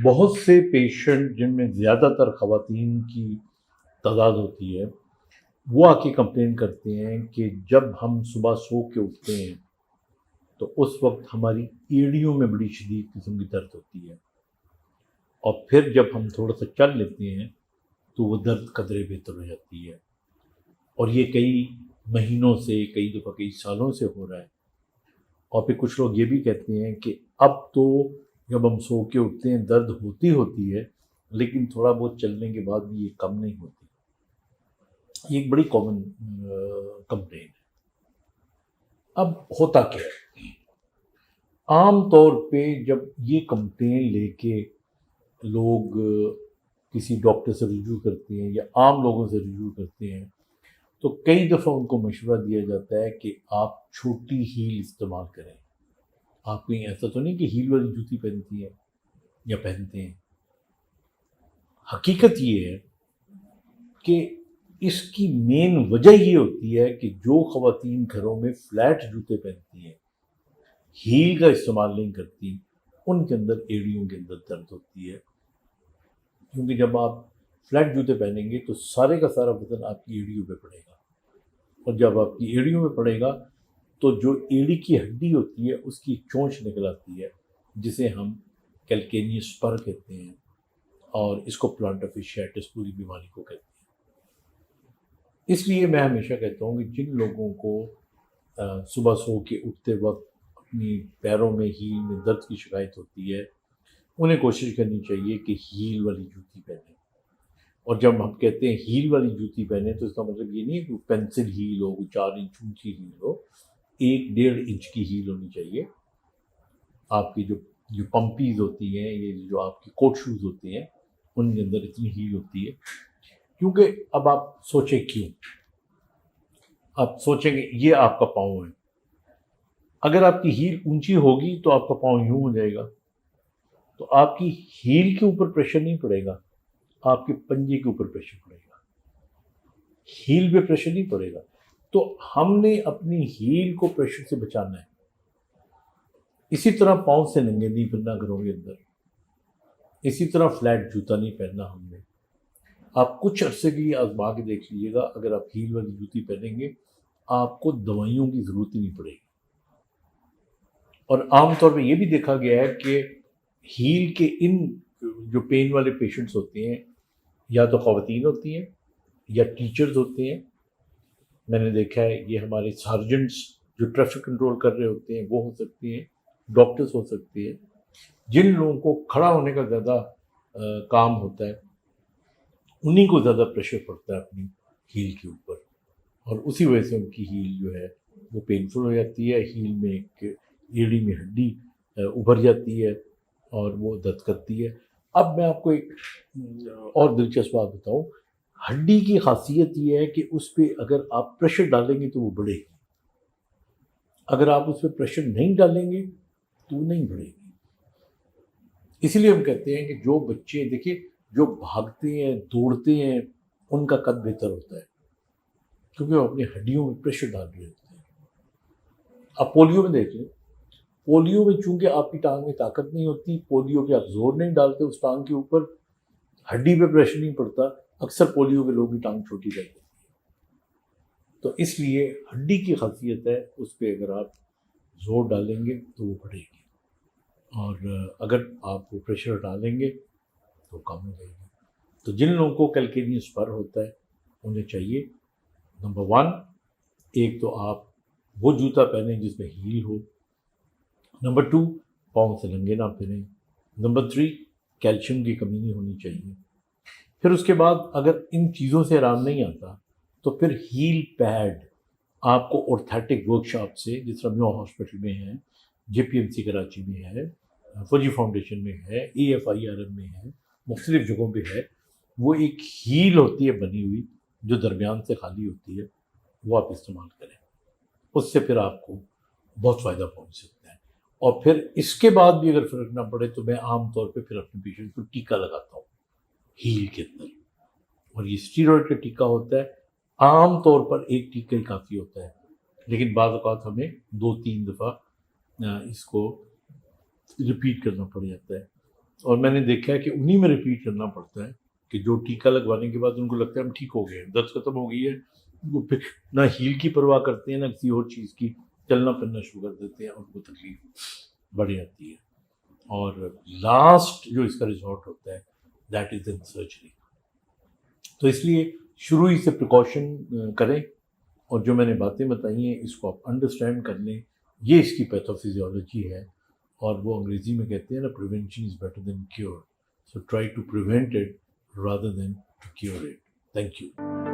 بہت سے پیشنٹ جن میں زیادہ تر خواتین کی تعداد ہوتی ہے وہ آ کے کمپلین کرتے ہیں کہ جب ہم صبح سو کے اٹھتے ہیں تو اس وقت ہماری ایڑیوں میں بڑی شدید قسم کی درد ہوتی ہے، اور پھر جب ہم تھوڑا سا چل لیتے ہیں تو وہ درد قدرے بہتر ہو جاتی ہے، اور یہ کئی مہینوں سے، کئی دفعہ کئی سالوں سے ہو رہا ہے۔ اور پھر کچھ لوگ یہ بھی کہتے ہیں کہ اب تو جب ہم سو کے اٹھتے ہیں درد ہوتی ہے، لیکن تھوڑا بہت چلنے کے بعد بھی یہ کم نہیں ہوتی۔ یہ ایک بڑی کامن کمپلین ہے۔ اب ہوتا کیا ہے؟ عام طور پہ جب یہ کمپلین لے کے لوگ کسی ڈاکٹر سے رجوع کرتے ہیں یا عام لوگوں سے رجوع کرتے ہیں تو کئی دفعہ ان کو مشورہ دیا جاتا ہے کہ آپ چھوٹی ہیل استعمال کریں۔ آپ کہیں ایسا تو نہیں کہ ہیل والی جوتی پہنتی ہیں یا پہنتے ہیں۔ حقیقت یہ ہے کہ اس کی مین وجہ یہ ہوتی ہے کہ جو خواتین گھروں میں فلیٹ جوتے پہنتی ہیں، ہیل کا استعمال نہیں کرتی، ان کے اندر ایڑیوں کے اندر درد ہوتی ہے، کیونکہ جب آپ فلیٹ جوتے پہنیں گے تو سارے کا سارا وزن آپ کی ایڑیوں پہ پڑے گا، اور جب آپ کی ایڑیوں پہ پڑے گا تو جو ایڑی کی ہڈی ہوتی ہے اس کی چونچ نکل آتی ہے، جسے ہم کیلکینیس پر کہتے ہیں، اور اس کو پلانٹر فیشیٹس پوری بیماری کو کہتے ہیں۔ اس لیے میں ہمیشہ کہتا ہوں کہ جن لوگوں کو صبح سو کے اٹھتے وقت اپنی پیروں میں ہیل میں درد کی شکایت ہوتی ہے، انہیں کوشش کرنی چاہیے کہ ہیل والی جوتی پہنیں۔ اور جب ہم کہتے ہیں ہیل والی جوتی پہنیں تو اس کا مطلب یہ نہیں ہے کہ پینسل ہیل ہو، 4 انچ اونچی ہیل ہو، 1-1.5 انچ کی ہیل ہونی چاہیے۔ آپ کی جو پمپیز ہوتی ہیں، یہ جو آپ کی کوٹ شوز ہوتے ہیں، ان کے اندر اتنی ہیل ہوتی ہے، کیونکہ اب آپ سوچیں کیوں؟ آپ سوچیں گے یہ آپ کا پاؤں ہے، اگر آپ کی ہیل اونچی ہوگی تو آپ کا پاؤں یوں ہو جائے گا، تو آپ کی ہیل کے اوپر پریشر نہیں پڑے گا، آپ کے پنجے کے اوپر پریشر پڑے گا، ہیل پہ پریشر نہیں پڑے گا۔ تو ہم نے اپنی ہیل کو پریشر سے بچانا ہے۔ اسی طرح پاؤں سے ننگے نہیں پھرنا گھروں کے اندر، اسی طرح فلیٹ جوتا نہیں پہننا ہم نے۔ آپ کچھ عرصے کے لیے آزما کے دیکھ لیجیے گا، اگر آپ ہیل والی جوتی پہنیں گے آپ کو دوائیوں کی ضرورت ہی نہیں پڑے گی۔ اور عام طور پہ یہ بھی دیکھا گیا ہے کہ ہیل کے ان جو پین والے پیشنٹس ہوتے ہیں یا تو خواتین ہوتی ہیں یا ٹیچرز ہوتے ہیں، میں نے دیکھا ہے یہ ہمارے سارجنٹس جو ٹریفک کنٹرول کر رہے ہوتے ہیں وہ ہو سکتے ہیں، ڈاکٹرز ہو سکتے ہیں، جن لوگوں کو کھڑا ہونے کا زیادہ کام ہوتا ہے انہیں کو زیادہ پریشر پڑتا ہے اپنی ہیل کے اوپر، اور اسی وجہ سے ان کی ہیل جو ہے وہ پینفل ہو جاتی ہے، ہیل میں ایک ایڑی میں ہڈی ابھر جاتی ہے اور وہ درد کرتی ہے۔ اب میں آپ کو ایک اور دلچسپ بات بتاؤں، ہڈی کی خاصیت یہ ہے کہ اس پہ اگر آپ پریشر ڈالیں گے تو وہ بڑھے گی، اگر آپ اس پہ پریشر نہیں ڈالیں گے تو وہ نہیں بڑھے گی۔ اسی لیے ہم کہتے ہیں کہ جو بچے دیکھیں جو بھاگتے ہیں دوڑتے ہیں ان کا قد بہتر ہوتا ہے، کیونکہ وہ اپنی ہڈیوں میں پریشر ڈال رہے ہوتے ہیں۔ آپ پولیو میں دیکھ لیں، پولیو میں چونکہ آپ کی ٹانگ میں طاقت نہیں ہوتی، پولیو پہ آپ زور نہیں ڈالتے اس ٹانگ کے اوپر، ہڈی پہ پریشر نہیں پڑتا، اکثر پولیو کے لوگوں کی ٹانگ چھوٹی رہ جاتی ہے۔ تو اس لیے ہڈی کی خاصیت ہے اس پہ اگر آپ زور ڈالیں گے تو وہ بڑھے گی، اور اگر آپ وہ پریشر ڈالیں گے تو کم ہو جائے گی۔ تو جن لوگوں کو کیلکینیس پر ہوتا ہے انہیں چاہیے نمبر 1 ایک تو آپ وہ جوتا پہنیں جس میں ہیل ہو، نمبر 2 پاؤں سے ننگے نہ پھریں، نمبر 3 کیلشیم کی کمی نہیں ہونی چاہیے۔ پھر اس کے بعد اگر ان چیزوں سے آرام نہیں آتا تو پھر ہیل پیڈ آپ کو اورتھیٹک ورک شاپ سے، جس طرح میو ہاسپٹل میں ہے، JPMC کراچی میں ہے، فوجی فاؤنڈیشن میں ہے، AFIRM میں ہے، مختلف جگہوں پہ ہے، وہ ایک ہیل ہوتی ہے بنی ہوئی جو درمیان سے خالی ہوتی ہے، وہ آپ استعمال کریں، اس سے پھر آپ کو بہت فائدہ پہنچ سکتا ہے۔ اور پھر اس کے بعد بھی اگر فرق نہ پڑے تو میں عام طور پہ پھر اپنے پیشنٹ کو ٹیکا لگاتا ہوں ہیل کے اندر، اور یہ اسٹیرائڈ کا ٹیکا ہوتا ہے، عام طور پر ایک ٹیکا ہی کافی ہوتا ہے، لیکن بعض اوقات ہمیں 2-3 دفعہ اس کو ریپیٹ کرنا پڑ جاتا ہے۔ اور میں نے دیکھا ہے کہ انہی میں ریپیٹ کرنا پڑتا ہے کہ جو ٹیکہ لگوانے کے بعد ان کو لگتا ہے ہم ٹھیک ہو گئے ہیں، درد ختم ہو گئی ہے، وہ پھر نہ ہیل کی پرواہ کرتے ہیں نہ کسی اور چیز کی، چلنا پھرنا شروع کر دیتے ہیں اور وہ تکلیف بڑھ جاتی ہے. اور لاسٹ جو اس کا ریزورٹ ہوتا ہے دیٹ از ان سرجری. تو اس لیے شروع ہی سے پریکاشن کریں، اور جو میں نے باتیں بتائی ہیں اس کو آپ انڈرسٹینڈ کر لیں. یہ اس کی پیتھوفیزیولوجی ہے، اور وہ انگریزی میں کہتے ہیں نا prevention is better than cure. So try to prevent it rather than to cure it. Thank you.